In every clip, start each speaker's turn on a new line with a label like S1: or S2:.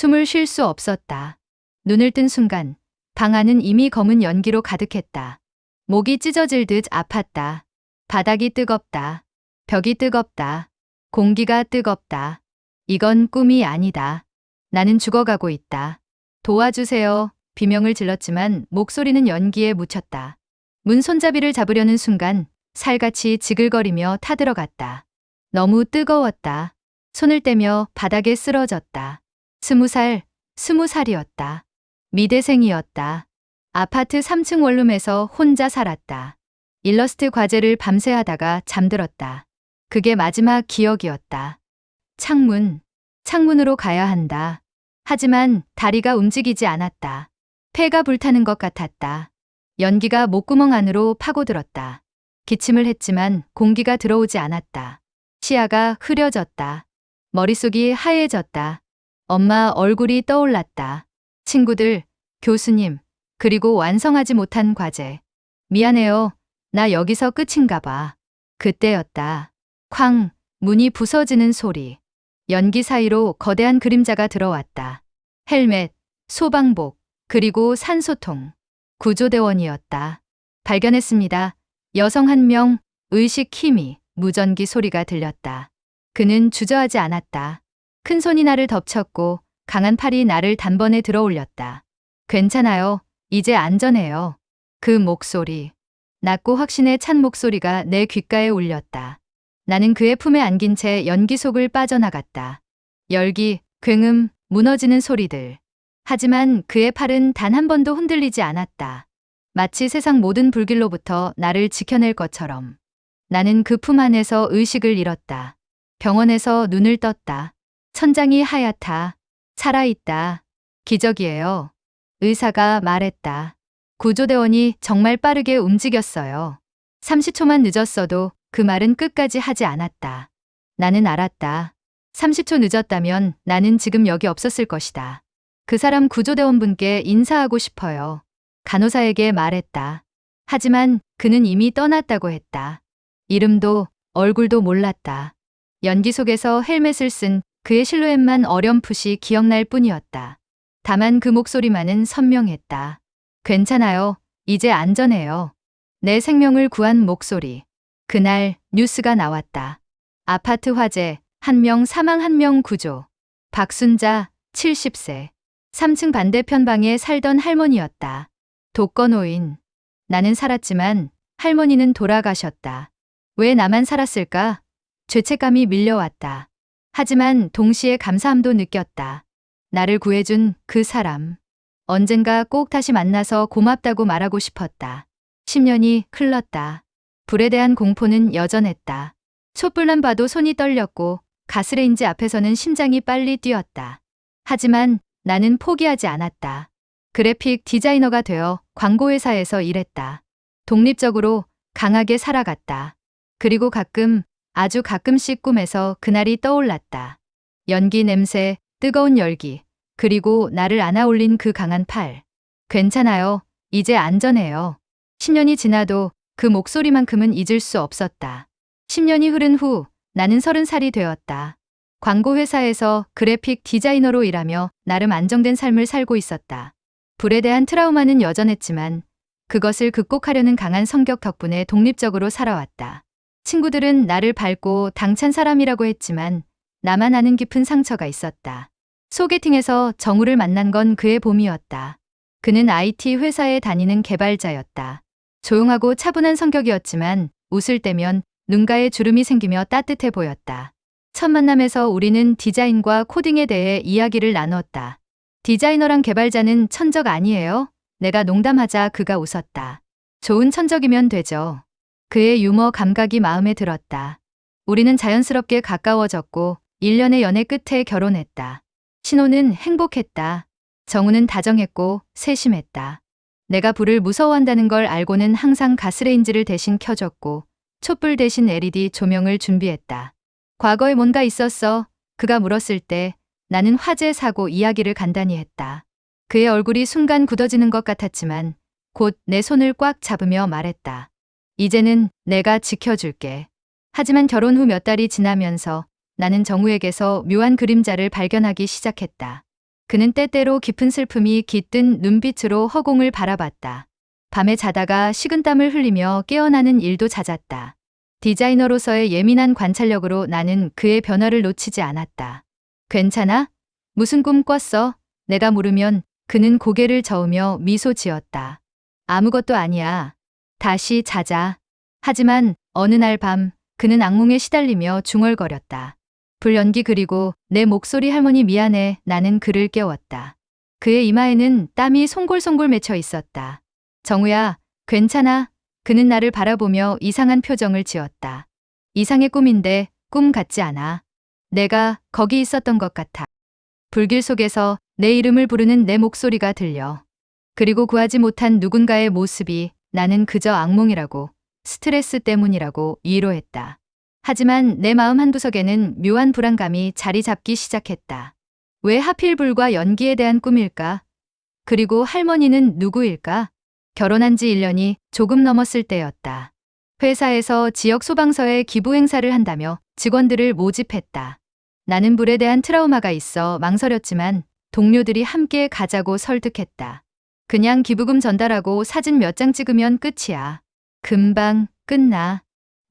S1: 숨을 쉴 수 없었다. 눈을 뜬 순간 방 안은 이미 검은 연기로 가득했다. 목이 찢어질 듯 아팠다. 바닥이 뜨겁다. 벽이 뜨겁다. 공기가 뜨겁다. 이건 꿈이 아니다. 나는 죽어가고 있다. 도와주세요. 비명을 질렀지만 목소리는 연기에 묻혔다. 문 손잡이를 잡으려는 순간 살같이 지글거리며 타들어갔다. 너무 뜨거웠다. 손을 떼며 바닥에 쓰러졌다. 20살이었다. 미대생이었다. 아파트 3층 원룸에서 혼자 살았다. 일러스트 과제를 밤새 하다가 잠들었다. 그게 마지막 기억이었다. 창문으로 가야 한다. 하지만 다리가 움직이지 않았다. 폐가 불타는 것 같았다. 연기가 목구멍 안으로 파고들었다. 기침을 했지만 공기가 들어오지 않았다. 시야가 흐려졌다. 머릿속이 하얘졌다. 엄마 얼굴이 떠올랐다. 친구들, 교수님, 그리고 완성하지 못한 과제. 미안해요. 나 여기서 끝인가 봐. 그때였다. 쾅, 문이 부서지는 소리. 연기 사이로 거대한 그림자가 들어왔다. 헬멧, 소방복, 그리고 산소통. 구조대원이었다. 발견했습니다. 여성 한 명, 의식 희미, 무전기 소리가 들렸다. 그는 주저하지 않았다. 큰 손이 나를 덮쳤고 강한 팔이 나를 단번에 들어올렸다. 괜찮아요. 이제 안전해요. 그 목소리. 낮고 확신에 찬 목소리가 내 귓가에 울렸다. 나는 그의 품에 안긴 채 연기 속을 빠져나갔다. 열기, 굉음, 무너지는 소리들. 하지만 그의 팔은 단 한 번도 흔들리지 않았다. 마치 세상 모든 불길로부터 나를 지켜낼 것처럼. 나는 그 품 안에서 의식을 잃었다. 병원에서 눈을 떴다. 천장이 하얗다. 살아있다. 기적이에요. 의사가 말했다. 구조대원이 정말 빠르게 움직였어요. 30초만 늦었어도 그 말은 끝까지 하지 않았다. 나는 알았다. 30초 늦었다면 나는 지금 여기 없었을 것이다. 그 사람 구조대원분께 인사하고 싶어요. 간호사에게 말했다. 하지만 그는 이미 떠났다고 했다. 이름도 얼굴도 몰랐다. 연기 속에서 헬멧을 쓴 그의 실루엣만 어렴풋이 기억날 뿐이었다. 다만 그 목소리만은 선명했다. 괜찮아요. 이제 안전해요. 내 생명을 구한 목소리. 그날 뉴스가 나왔다. 아파트 화재, 1명 사망 1명 구조. 박순자, 70세. 3층 반대편 방에 살던 할머니였다. 독거노인. 나는 살았지만 할머니는 돌아가셨다. 왜 나만 살았을까? 죄책감이 밀려왔다. 하지만 동시에 감사함도 느꼈다. 나를 구해준 그 사람. 언젠가 꼭 다시 만나서 고맙다고 말하고 싶었다. 10년이 흘렀다. 불에 대한 공포는 여전했다. 촛불만 봐도 손이 떨렸고 가스레인지 앞에서는 심장이 빨리 뛰었다. 하지만 나는 포기하지 않았다. 그래픽 디자이너가 되어 광고회사에서 일했다. 독립적으로 강하게 살아갔다. 그리고 가끔, 아주 가끔씩 꿈에서 그날이 떠올랐다. 연기 냄새, 뜨거운 열기, 그리고 나를 안아올린 그 강한 팔. 괜찮아요. 이제 안전해요. 10년이 지나도 그 목소리만큼은 잊을 수 없었다. 10년이 흐른 후 나는 30살이 되었다. 광고회사에서 그래픽 디자이너로 일하며 나름 안정된 삶을 살고 있었다. 불에 대한 트라우마는 여전했지만 그것을 극복하려는 강한 성격 덕분에 독립적으로 살아왔다. 친구들은 나를 밝고 당찬 사람이라고 했지만 나만 아는 깊은 상처가 있었다. 소개팅에서 정우를 만난 건 그의 봄이었다. 그는 IT 회사에 다니는 개발자였다. 조용하고 차분한 성격이었지만 웃을 때면 눈가에 주름이 생기며 따뜻해 보였다. 첫 만남에서 우리는 디자인과 코딩에 대해 이야기를 나누었다. 디자이너랑 개발자는 천적 아니에요? 내가 농담하자 그가 웃었다. 좋은 천적이면 되죠. 그의 유머 감각이 마음에 들었다. 우리는 자연스럽게 가까워졌고 1년의 연애 끝에 결혼했다. 신호는 행복했다. 정우는 다정했고 세심했다. 내가 불을 무서워한다는 걸 알고는 항상 가스레인지를 대신 켜줬고 촛불 대신 LED 조명을 준비했다. 과거에 뭔가 있었어? 그가 물었을 때 나는 화재 사고 이야기를 간단히 했다. 그의 얼굴이 순간 굳어지는 것 같았지만 곧 내 손을 꽉 잡으며 말했다. 이제는 내가 지켜줄게. 하지만 결혼 후 몇 달이 지나면서 나는 정우에게서 묘한 그림자를 발견하기 시작했다. 그는 때때로 깊은 슬픔이 깃든 눈빛으로 허공을 바라봤다. 밤에 자다가 식은땀을 흘리며 깨어나는 일도 잦았다. 디자이너로서의 예민한 관찰력으로 나는 그의 변화를 놓치지 않았다. 괜찮아? 무슨 꿈 꿨어? 내가 물으면 그는 고개를 저으며 미소 지었다. 아무것도 아니야. 다시 자자. 하지만 어느 날 밤 그는 악몽에 시달리며 중얼거렸다. 불연기 그리고 내 목소리 할머니 미안해. 나는 그를 깨웠다. 그의 이마에는 땀이 송골송골 맺혀 있었다. 정우야, 괜찮아. 그는 나를 바라보며 이상한 표정을 지었다. 이상의 꿈인데 꿈 같지 않아. 내가 거기 있었던 것 같아. 불길 속에서 내 이름을 부르는 내 목소리가 들려. 그리고 구하지 못한 누군가의 모습이 나는 그저 악몽이라고, 스트레스 때문이라고 위로했다. 하지만 내 마음 한구석에는 묘한 불안감이 자리 잡기 시작했다. 왜 하필 불과 연기에 대한 꿈일까? 그리고 할머니는 누구일까? 결혼한 지 1년이 조금 넘었을 때였다. 회사에서 지역 소방서에 기부 행사를 한다며 직원들을 모집했다. 나는 불에 대한 트라우마가 있어 망설였지만 동료들이 함께 가자고 설득했다. 그냥 기부금 전달하고 사진 몇 장 찍으면 끝이야. 금방 끝나.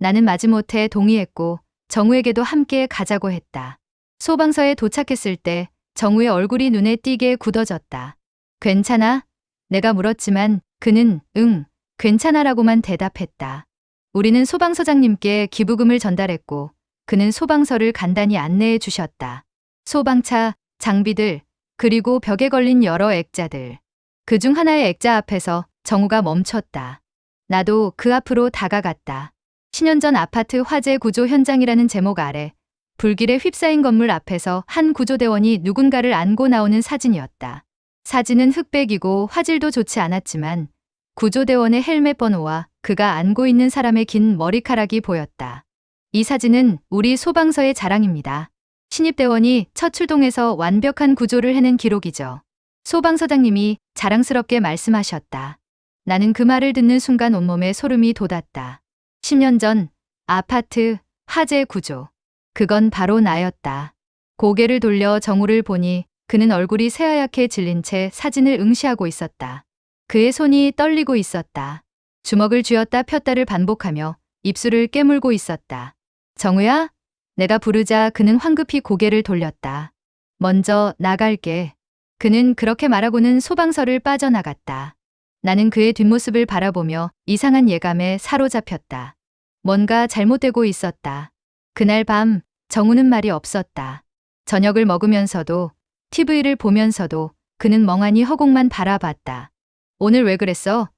S1: 나는 마지못해 동의했고 정우에게도 함께 가자고 했다. 소방서에 도착했을 때 정우의 얼굴이 눈에 띄게 굳어졌다. 괜찮아? 내가 물었지만 그는 응, 괜찮아라고만 대답했다. 우리는 소방서장님께 기부금을 전달했고 그는 소방서를 간단히 안내해 주셨다. 소방차, 장비들, 그리고 벽에 걸린 여러 액자들. 그중 하나의 액자 앞에서 정우가 멈췄다. 나도 그 앞으로 다가갔다. 10년 전 아파트 화재 구조 현장이라는 제목 아래 불길에 휩싸인 건물 앞에서 한 구조대원이 누군가를 안고 나오는 사진이었다. 사진은 흑백이고 화질도 좋지 않았지만 구조대원의 헬멧 번호와 그가 안고 있는 사람의 긴 머리카락이 보였다. 이 사진은 우리 소방서의 자랑입니다. 신입대원이 첫 출동해서 완벽한 구조를 해낸 기록이죠. 소방서장님이 자랑스럽게 말씀하셨다. 나는 그 말을 듣는 순간 온몸에 소름이 돋았다. 10년 전 아파트 화재 구조. 그건 바로 나였다. 고개를 돌려 정우를 보니 그는 얼굴이 새하얗게 질린 채 사진을 응시하고 있었다. 그의 손이 떨리고 있었다. 주먹을 쥐었다 폈다를 반복하며 입술을 깨물고 있었다. 정우야? 내가 부르자 그는 황급히 고개를 돌렸다. 먼저 나갈게. 그는 그렇게 말하고는 소방서를 빠져나갔다. 나는 그의 뒷모습을 바라보며 이상한 예감에 사로잡혔다. 뭔가 잘못되고 있었다. 그날 밤 정우는 말이 없었다. 저녁을 먹으면서도 TV를 보면서도 그는 멍하니 허공만 바라봤다. 오늘 왜 그랬어?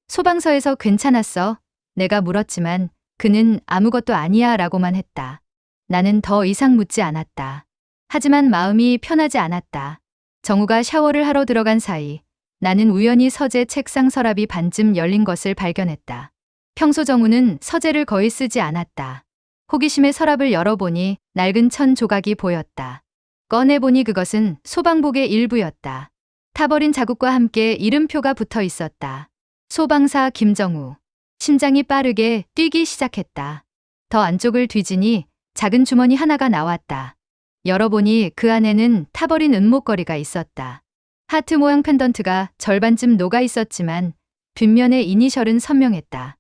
S1: 소방서에서 괜찮았어? 내가 물었지만 그는 아무것도 아니야 라고만 했다. 나는 더 이상 묻지 않았다. 하지만 마음이 편하지 않았다. 정우가 샤워를 하러 들어간 사이 나는 우연히 서재 책상 서랍이 반쯤 열린 것을 발견했다. 평소 정우는 서재를 거의 쓰지 않았다. 호기심에 서랍을 열어보니 낡은 천 조각이 보였다. 꺼내보니 그것은 소방복의 일부였다. 타버린 자국과 함께 이름표가 붙어 있었다. 소방사 김정우. 심장이 빠르게 뛰기 시작했다. 더 안쪽을 뒤지니 작은 주머니 하나가 나왔다. 열어보니 그 안에는 타버린 은목걸이가 있었다. 하트 모양 펜던트가 절반쯤 녹아 있었지만 뒷면의 이니셜은 선명했다.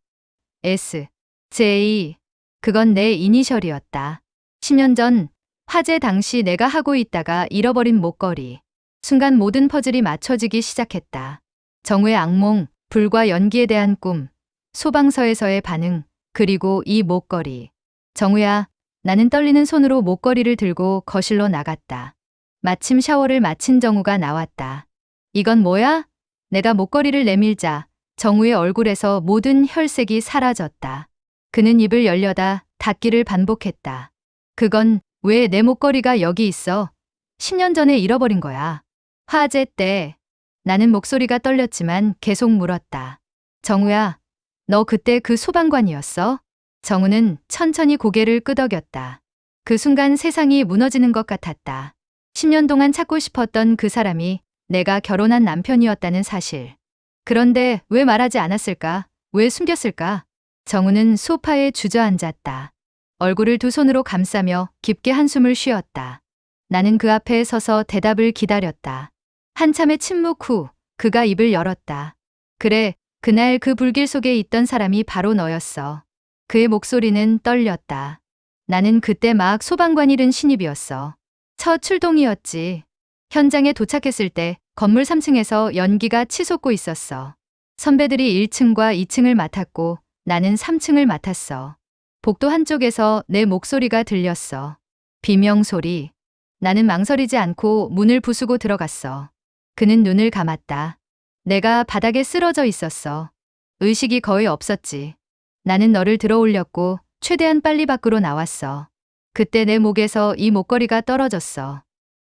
S1: S, J. 그건 내 이니셜이었다. 10년 전 화재 당시 내가 하고 있다가 잃어버린 목걸이. 순간 모든 퍼즐이 맞춰지기 시작했다. 정우의 악몽, 불과 연기에 대한 꿈, 소방서에서의 반응, 그리고 이 목걸이. 정우야, 나는 떨리는 손으로 목걸이를 들고 거실로 나갔다. 마침 샤워를 마친 정우가 나왔다. 이건 뭐야? 내가 목걸이를 내밀자 정우의 얼굴에서 모든 혈색이 사라졌다. 그는 입을 열려다 닫기를 반복했다. 그건 왜 내 목걸이가 여기 있어? 10년 전에 잃어버린 거야. 화재 때. 나는 목소리가 떨렸지만 계속 물었다. 정우야, 너 그때 그 소방관이었어? 정우는 천천히 고개를 끄덕였다. 그 순간 세상이 무너지는 것 같았다. 10년 동안 찾고 싶었던 그 사람이 내가 결혼한 남편이었다는 사실. 그런데 왜 말하지 않았을까? 왜 숨겼을까? 정우는 소파에 주저앉았다. 얼굴을 두 손으로 감싸며 깊게 한숨을 쉬었다. 나는 그 앞에 서서 대답을 기다렸다. 한참의 침묵 후 그가 입을 열었다. 그래, 그날 그 불길 속에 있던 사람이 바로 너였어. 그의 목소리는 떨렸다. 나는 그때 막 소방관 잃은 신입이었어. 첫 출동이었지. 현장에 도착했을 때 건물 3층에서 연기가 치솟고 있었어. 선배들이 1층과 2층을 맡았고 나는 3층을 맡았어. 복도 한쪽에서 내 목소리가 들렸어. 비명소리. 나는 망설이지 않고 문을 부수고 들어갔어. 그는 눈을 감았다. 내가 바닥에 쓰러져 있었어. 의식이 거의 없었지. 나는 너를 들어올렸고 최대한 빨리 밖으로 나왔어. 그때 내 목에서 이 목걸이가 떨어졌어.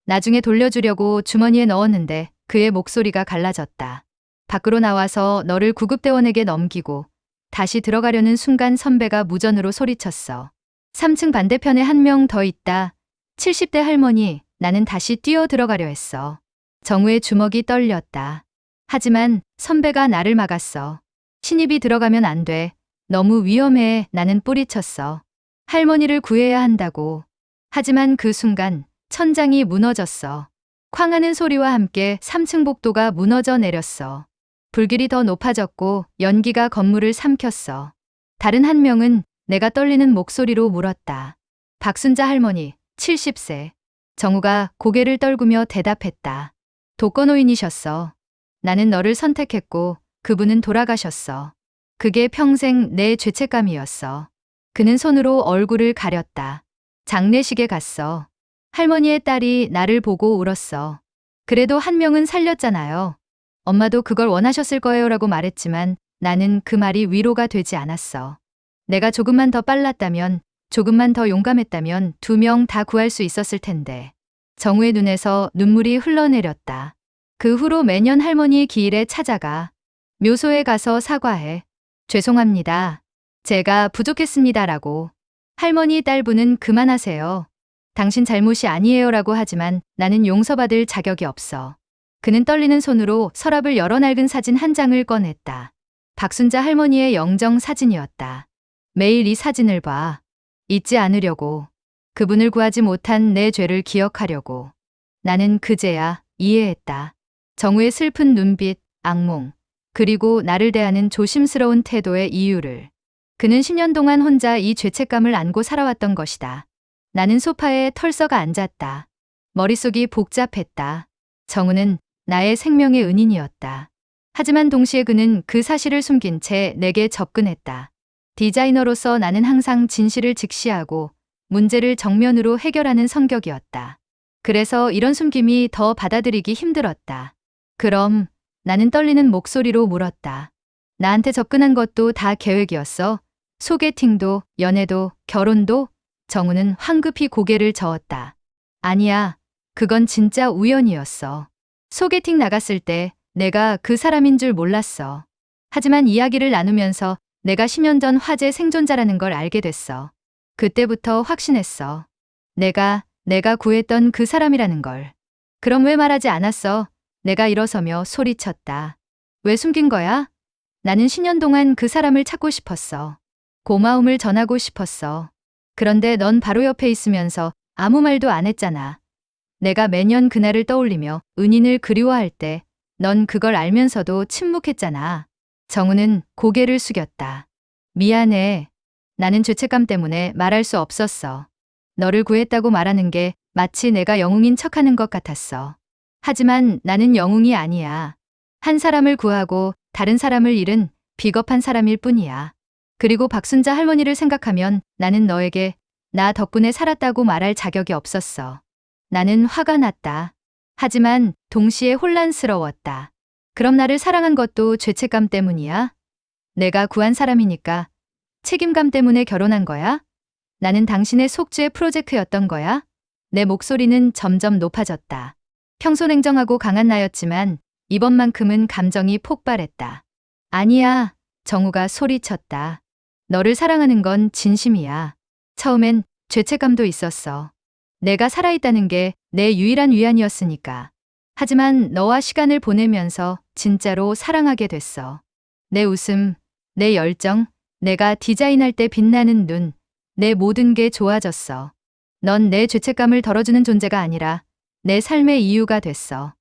S1: 나중에 돌려주려고 주머니에 넣었는데 그의 목소리가 갈라졌다. 밖으로 나와서 너를 구급대원에게 넘기고 다시 들어가려는 순간 선배가 무전으로 소리쳤어. 3층 반대편에 한 명 더 있다. 70대 할머니. 나는 다시 뛰어 들어가려 했어. 정우의 주먹이 떨렸다. 하지만 선배가 나를 막았어. 신입이 들어가면 안 돼. 너무 위험해. 나는 뿌리쳤어. 할머니를 구해야 한다고. 하지만 그 순간 천장이 무너졌어. 쾅 하는 소리와 함께 3층 복도가 무너져 내렸어. 불길이 더 높아졌고 연기가 건물을 삼켰어. 다른 한 명은 내가 떨리는 목소리로 물었다. 박순자 할머니, 70세. 정우가 고개를 떨구며 대답했다. 독거노인이셨어. 나는 너를 선택했고 그분은 돌아가셨어. 그게 평생 내 죄책감이었어. 그는 손으로 얼굴을 가렸다. 장례식에 갔어. 할머니의 딸이 나를 보고 울었어. 그래도 한 명은 살렸잖아요. 엄마도 그걸 원하셨을 거예요라고 말했지만 나는 그 말이 위로가 되지 않았어. 내가 조금만 더 빨랐다면, 조금만 더 용감했다면 2명 다 구할 수 있었을 텐데. 정우의 눈에서 눈물이 흘러내렸다. 그 후로 매년 할머니 기일에 찾아가. 묘소에 가서 사과해. 죄송합니다. 제가 부족했습니다라고. 할머니 딸분은 그만하세요. 당신 잘못이 아니에요라고 하지만 나는 용서받을 자격이 없어. 그는 떨리는 손으로 서랍을 열어 낡은 사진 한 장을 꺼냈다. 박순자 할머니의 영정 사진이었다. 매일 이 사진을 봐. 잊지 않으려고. 그분을 구하지 못한 내 죄를 기억하려고. 나는 그제야 이해했다. 정우의 슬픈 눈빛, 악몽, 그리고 나를 대하는 조심스러운 태도의 이유를. 그는 10년 동안 혼자 이 죄책감을 안고 살아왔던 것이다. 나는 소파에 털썩 앉았다. 머릿속이 복잡했다. 정우는 나의 생명의 은인이었다. 하지만 동시에 그는 그 사실을 숨긴 채 내게 접근했다. 디자이너로서 나는 항상 진실을 직시하고 문제를 정면으로 해결하는 성격이었다. 그래서 이런 숨김이 더 받아들이기 힘들었다. 그럼 나는 떨리는 목소리로 물었다. 나한테 접근한 것도 다 계획이었어? 소개팅도, 연애도, 결혼도? 정우는 황급히 고개를 저었다. 아니야. 그건 진짜 우연이었어. 소개팅 나갔을 때 내가 그 사람인 줄 몰랐어. 하지만 이야기를 나누면서 내가 10년 전 화재 생존자라는 걸 알게 됐어. 그때부터 확신했어. 내가 구했던 그 사람이라는 걸. 그럼 왜 말하지 않았어? 내가 일어서며 소리쳤다. 왜 숨긴 거야? 나는 10년 동안 그 사람을 찾고 싶었어. 고마움을 전하고 싶었어. 그런데 넌 바로 옆에 있으면서 아무 말도 안 했잖아. 내가 매년 그날을 떠올리며 은인을 그리워할 때 넌 그걸 알면서도 침묵했잖아. 정우는 고개를 숙였다. 미안해. 나는 죄책감 때문에 말할 수 없었어. 너를 구했다고 말하는 게 마치 내가 영웅인 척하는 것 같았어. 하지만 나는 영웅이 아니야. 한 사람을 구하고 다른 사람을 잃은 비겁한 사람일 뿐이야. 그리고 박순자 할머니를 생각하면 나는 너에게 나 덕분에 살았다고 말할 자격이 없었어. 나는 화가 났다. 하지만 동시에 혼란스러웠다. 그럼 나를 사랑한 것도 죄책감 때문이야? 내가 구한 사람이니까 책임감 때문에 결혼한 거야? 나는 당신의 속죄 프로젝트였던 거야? 내 목소리는 점점 높아졌다. 평소 냉정하고 강한 나였지만 이번만큼은 감정이 폭발했다. 아니야, 정우가 소리쳤다. 너를 사랑하는 건 진심이야. 처음엔 죄책감도 있었어. 내가 살아있다는 게 내 유일한 위안이었으니까. 하지만 너와 시간을 보내면서 진짜로 사랑하게 됐어. 내 웃음, 내 열정, 내가 디자인할 때 빛나는 눈, 내 모든 게 좋아졌어. 넌 내 죄책감을 덜어주는 존재가 아니라 내 삶의 이유가 됐어.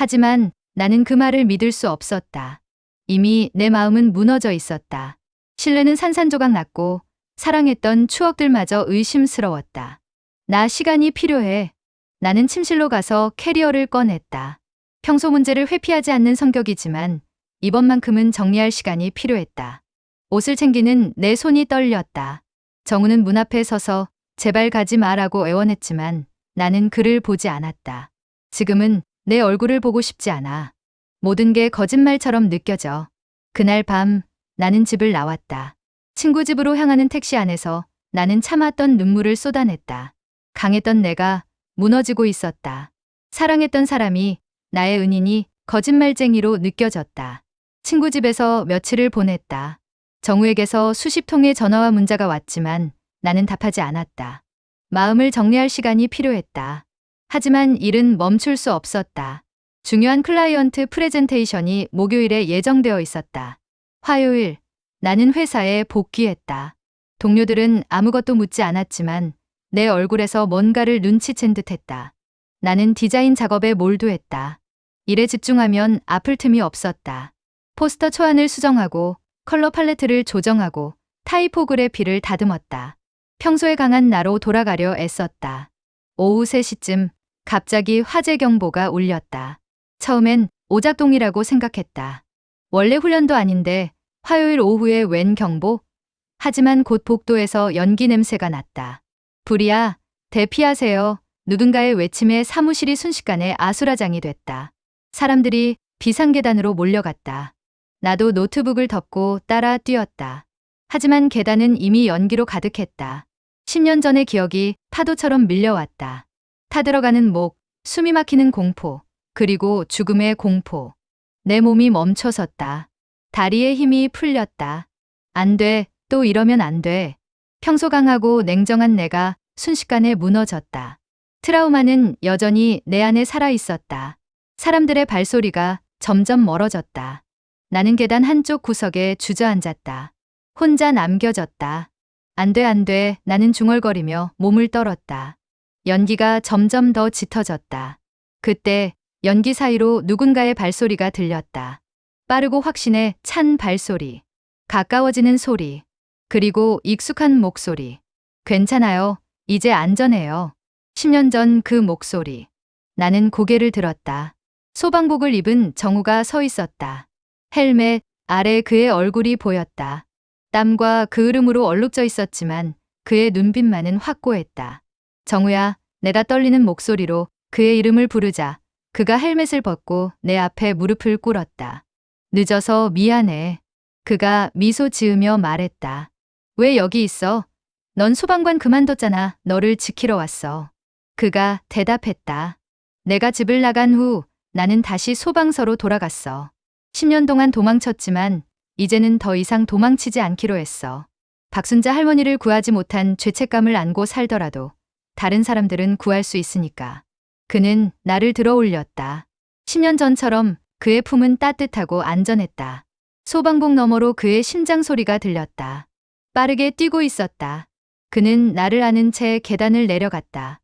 S1: 하지만 나는 그 말을 믿을 수 없었다. 이미 내 마음은 무너져 있었다. 신뢰는 산산조각 났고 사랑했던 추억들마저 의심스러웠다. 나 시간이 필요해. 나는 침실로 가서 캐리어를 꺼냈다. 평소 문제를 회피하지 않는 성격이지만 이번만큼은 정리할 시간이 필요했다. 옷을 챙기는 내 손이 떨렸다. 정우는 문 앞에 서서 제발 가지 마라고 애원했지만 나는 그를 보지 않았다. 지금은 내 얼굴을 보고 싶지 않아. 모든 게 거짓말처럼 느껴져. 그날 밤 나는 집을 나왔다. 친구 집으로 향하는 택시 안에서 나는 참았던 눈물을 쏟아냈다. 강했던 내가 무너지고 있었다. 사랑했던 사람이, 나의 은인이 거짓말쟁이로 느껴졌다. 친구 집에서 며칠을 보냈다. 정우에게서 수십 통의 전화와 문자가 왔지만 나는 답하지 않았다. 마음을 정리할 시간이 필요했다. 하지만 일은 멈출 수 없었다. 중요한 클라이언트 프레젠테이션이 목요일에 예정되어 있었다. 화요일, 나는 회사에 복귀했다. 동료들은 아무것도 묻지 않았지만 내 얼굴에서 뭔가를 눈치챈 듯했다. 나는 디자인 작업에 몰두했다. 일에 집중하면 아플 틈이 없었다. 포스터 초안을 수정하고 컬러 팔레트를 조정하고 타이포그래피를 다듬었다. 평소에 강한 나로 돌아가려 애썼다. 오후 3시쯤 갑자기 화재 경보가 울렸다. 처음엔 오작동이라고 생각했다. 원래 훈련도 아닌데 화요일 오후에 웬 경보? 하지만 곧 복도에서 연기 냄새가 났다. 불이야, 대피하세요. 누군가의 외침에 사무실이 순식간에 아수라장이 됐다. 사람들이 비상계단으로 몰려갔다. 나도 노트북을 덮고 따라 뛰었다. 하지만 계단은 이미 연기로 가득했다. 10년 전의 기억이 파도처럼 밀려왔다. 타들어가는 목, 숨이 막히는 공포, 그리고 죽음의 공포. 내 몸이 멈춰섰다. 다리에 힘이 풀렸다. 안 돼, 또 이러면 안 돼. 평소 강하고 냉정한 내가 순식간에 무너졌다. 트라우마는 여전히 내 안에 살아있었다. 사람들의 발소리가 점점 멀어졌다. 나는 계단 한쪽 구석에 주저앉았다. 혼자 남겨졌다. 안 돼, 안 돼. 나는 중얼거리며 몸을 떨었다. 연기가 점점 더 짙어졌다. 그때 연기 사이로 누군가의 발소리가 들렸다. 빠르고 확신에 찬 발소리. 가까워지는 소리. 그리고 익숙한 목소리. 괜찮아요. 이제 안전해요. 10년 전 그 목소리. 나는 고개를 들었다. 소방복을 입은 정우가 서 있었다. 헬멧 아래 그의 얼굴이 보였다. 땀과 그을음으로 얼룩져 있었지만 그의 눈빛만은 확고했다. 정우야, 내가 떨리는 목소리로 그의 이름을 부르자 그가 헬멧을 벗고 내 앞에 무릎을 꿇었다. 늦어서 미안해. 그가 미소 지으며 말했다. 왜 여기 있어? 넌 소방관 그만뒀잖아. 너를 지키러 왔어. 그가 대답했다. 내가 집을 나간 후 나는 다시 소방서로 돌아갔어. 10년 동안 도망쳤지만 이제는 더 이상 도망치지 않기로 했어. 박순자 할머니를 구하지 못한 죄책감을 안고 살더라도 다른 사람들은 구할 수 있으니까. 그는 나를 들어 올렸다. 10년 전처럼 그의 품은 따뜻하고 안전했다. 소방복 너머로 그의 심장 소리가 들렸다. 빠르게 뛰고 있었다. 그는 나를 아는 채 계단을 내려갔다.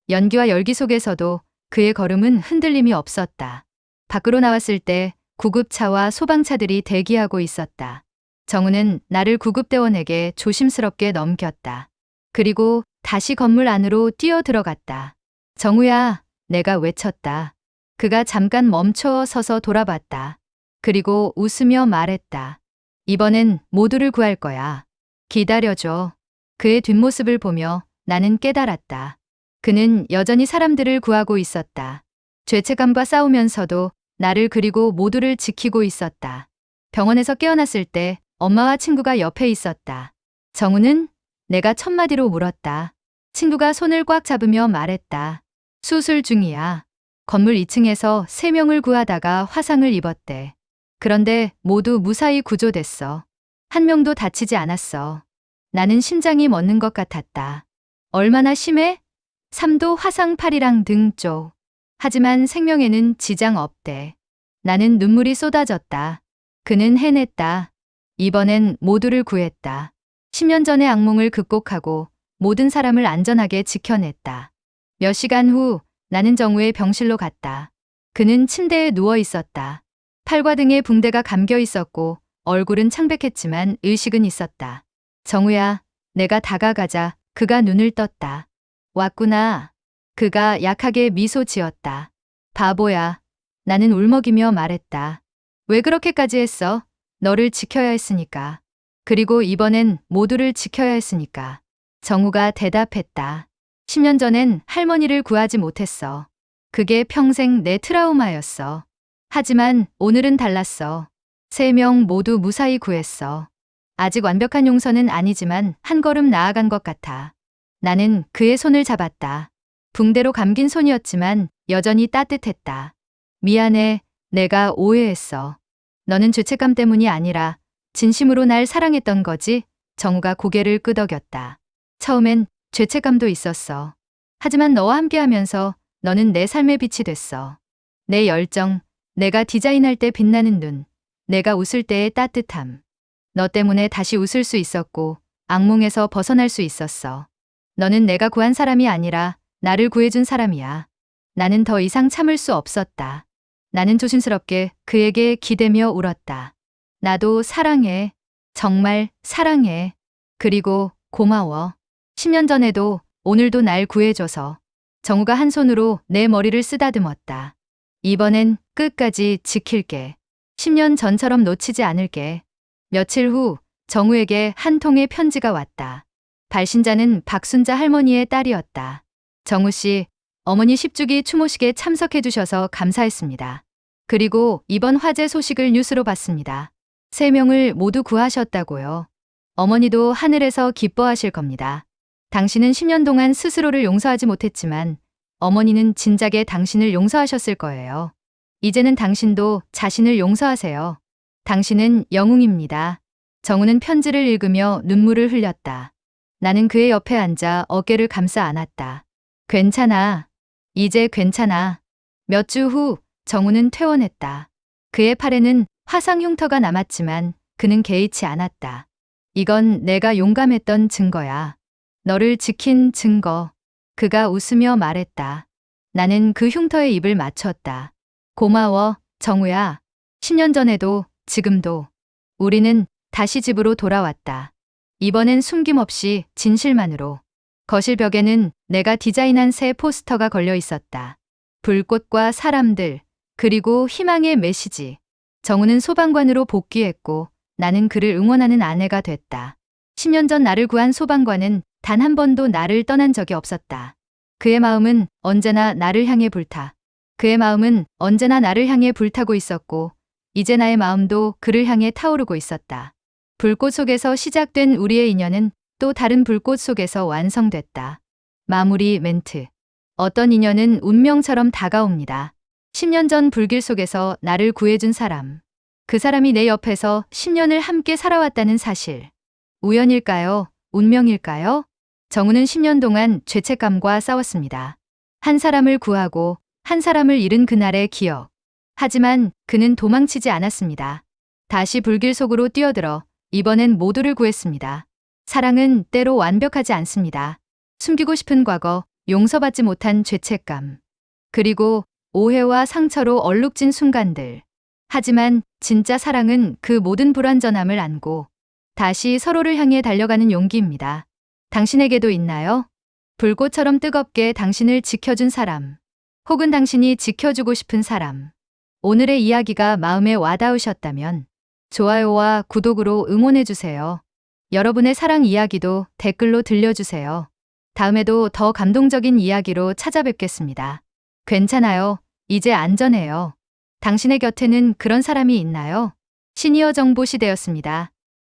S1: 연기와 열기 속에서도 그의 걸음은 흔들림이 없었다. 밖으로 나왔을 때 구급차와 소방차들이 대기하고 있었다. 정우는 나를 구급대원에게 조심스럽게 넘겼다. 그리고 다시 건물 안으로 뛰어 들어갔다. 정우야, 내가 외쳤다. 그가 잠깐 멈춰 서서 돌아봤다. 그리고 웃으며 말했다. 이번엔 모두를 구할 거야. 기다려줘. 그의 뒷모습을 보며 나는 깨달았다. 그는 여전히 사람들을 구하고 있었다. 죄책감과 싸우면서도 나를 그리고 모두를 지키고 있었다. 병원에서 깨어났을 때 엄마와 친구가 옆에 있었다. 정우는? 내가 첫마디로 물었다. 친구가 손을 꽉 잡으며 말했다. 수술 중이야. 건물 2층에서 3명을 구하다가 화상을 입었대. 그런데 모두 무사히 구조됐어. 한 명도 다치지 않았어. 나는 심장이 멎는 것 같았다. 얼마나 심해? 3도 화상 팔이랑 등 쪽. 하지만 생명에는 지장 없대. 나는 눈물이 쏟아졌다. 그는 해냈다. 이번엔 모두를 구했다. 10년 전의 악몽을 극복하고 모든 사람을 안전하게 지켜냈다. 몇 시간 후 나는 정우의 병실로 갔다. 그는 침대에 누워 있었다. 팔과 등에 붕대가 감겨 있었고 얼굴은 창백했지만 의식은 있었다. 정우야, 내가 다가가자 그가 눈을 떴다. 왔구나. 그가 약하게 미소 지었다. 바보야. 나는 울먹이며 말했다. 왜 그렇게까지 했어? 너를 지켜야 했으니까. 그리고 이번엔 모두를 지켜야 했으니까. 정우가 대답했다. 10년 전엔 할머니를 구하지 못했어. 그게 평생 내 트라우마였어. 하지만 오늘은 달랐어. 3명 모두 무사히 구했어. 아직 완벽한 용서는 아니지만 한 걸음 나아간 것 같아. 나는 그의 손을 잡았다. 붕대로 감긴 손이었지만 여전히 따뜻했다. 미안해, 내가 오해했어. 너는 죄책감 때문이 아니라 진심으로 날 사랑했던 거지? 정우가 고개를 끄덕였다. 처음엔 죄책감도 있었어. 하지만 너와 함께하면서 너는 내 삶의 빛이 됐어. 내 열정, 내가 디자인할 때 빛나는 눈, 내가 웃을 때의 따뜻함. 너 때문에 다시 웃을 수 있었고 악몽에서 벗어날 수 있었어. 너는 내가 구한 사람이 아니라 나를 구해준 사람이야. 나는 더 이상 참을 수 없었다. 나는 조심스럽게 그에게 기대며 울었다. 나도 사랑해. 정말 사랑해. 그리고 고마워. 10년 전에도 오늘도 날 구해줘서. 정우가 한 손으로 내 머리를 쓰다듬었다. 이번엔 끝까지 지킬게. 10년 전처럼 놓치지 않을게. 며칠 후 정우에게 한 통의 편지가 왔다. 발신자는 박순자 할머니의 딸이었다. 정우 씨, 어머니 10주기 추모식에 참석해 주셔서 감사했습니다. 그리고 이번 화재 소식을 뉴스로 봤습니다. 3명을 모두 구하셨다고요. 어머니도 하늘에서 기뻐하실 겁니다. 당신은 10년 동안 스스로를 용서하지 못했지만 어머니는 진작에 당신을 용서하셨을 거예요. 이제는 당신도 자신을 용서하세요. 당신은 영웅입니다. 정우는 편지를 읽으며 눈물을 흘렸다. 나는 그의 옆에 앉아 어깨를 감싸 안았다. 괜찮아. 이제 괜찮아. 몇 주 후 정우는 퇴원했다. 그의 팔에는 화상 흉터가 남았지만 그는 개의치 않았다. 이건 내가 용감했던 증거야. 너를 지킨 증거. 그가 웃으며 말했다. 나는 그 흉터에 입을 맞췄다. 고마워, 정우야. 10년 전에도 지금도 우리는 다시 집으로 돌아왔다. 이번엔 숨김없이 진실만으로. 거실 벽에는 내가 디자인한 새 포스터가 걸려 있었다. 불꽃과 사람들, 그리고 희망의 메시지. 정우는 소방관으로 복귀했고 나는 그를 응원하는 아내가 됐다. 10년 전 나를 구한 소방관은 단 한 번도 나를 떠난 적이 없었다. 그의 마음은 언제나 나를 향해 불타. 그의 마음은 언제나 나를 향해 불타고 있었고 이제 나의 마음도 그를 향해 타오르고 있었다. 불꽃 속에서 시작된 우리의 인연은 또 다른 불꽃 속에서 완성됐다. 마무리 멘트. 어떤 인연은 운명처럼 다가옵니다. 10년 전 불길 속에서 나를 구해준 사람. 그 사람이 내 옆에서 10년을 함께 살아왔다는 사실. 우연일까요? 운명일까요? 정우는 10년 동안 죄책감과 싸웠습니다. 한 사람을 구하고 한 사람을 잃은 그날의 기억. 하지만 그는 도망치지 않았습니다. 다시 불길 속으로 뛰어들어 이번엔 모두를 구했습니다. 사랑은 때로 완벽하지 않습니다. 숨기고 싶은 과거, 용서받지 못한 죄책감. 그리고 오해와 상처로 얼룩진 순간들. 하지만 진짜 사랑은 그 모든 불완전함을 안고 다시 서로를 향해 달려가는 용기입니다. 당신에게도 있나요? 불꽃처럼 뜨겁게 당신을 지켜준 사람. 혹은 당신이 지켜주고 싶은 사람. 오늘의 이야기가 마음에 와닿으셨다면 좋아요와 구독으로 응원해주세요. 여러분의 사랑 이야기도 댓글로 들려주세요. 다음에도 더 감동적인 이야기로 찾아뵙겠습니다. 괜찮아요. 이제 안전해요. 당신의 곁에는 그런 사람이 있나요? 시니어 정보 시대였습니다.